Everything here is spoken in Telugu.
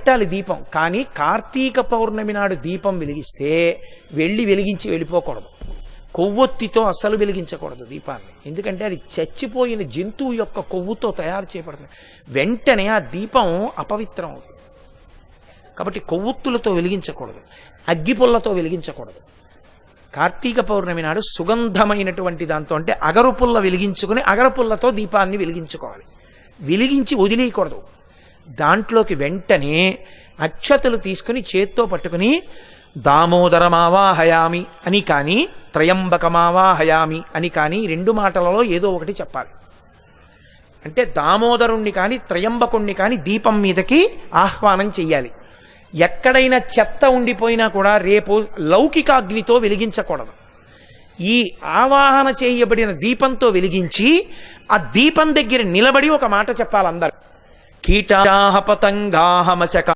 పెట్టాలి దీపం. కానీ కార్తీక పౌర్ణమి నాడు దీపం వెలిగిస్తే వెలిగించి వెళ్ళిపోకూడదు. కొవ్వొత్తితో అస్సలు వెలిగించకూడదు దీపాన్ని. ఎందుకంటే అది చచ్చిపోయిన జంతువు యొక్క కొవ్వుతో తయారు చేయబడుతుంది. వెంటనే ఆ దీపం అపవిత్రం అవుతుంది. కాబట్టి కొవ్వొత్తులతో వెలిగించకూడదు, అగ్గిపుల్లతో వెలిగించకూడదు. కార్తీక పౌర్ణమి నాడు సుగంధమైనటువంటి దాంతో, అంటే అగరుపుల్ల వెలిగించుకుని అగరపుల్లతో దీపాన్ని వెలిగించుకోవాలి. వెలిగించి వదిలేయకూడదు. దాంట్లోకి వెంటనే అక్షతలు తీసుకుని చేత్తో పట్టుకుని దామోదరమావాహయామి అని కానీ త్రయంబకమావాహయామి అని కానీ 2 మాటలలో ఏదో ఒకటి చెప్పాలి. అంటే దామోదరుణ్ణి కానీ త్రయంబకుణ్ణి కానీ దీపం మీదకి ఆహ్వానం చెయ్యాలి. ఎక్కడైనా చెత్త ఉండిపోయినా కూడా రేపు లౌకికాగ్నితో వెలిగించకూడదు. ఈ ఆవాహన చేయబడిన దీపంతో వెలిగించి ఆ దీపం దగ్గర నిలబడి ఒక మాట చెప్పాలి అందరూ. కీటాహ పతంగాహ మశక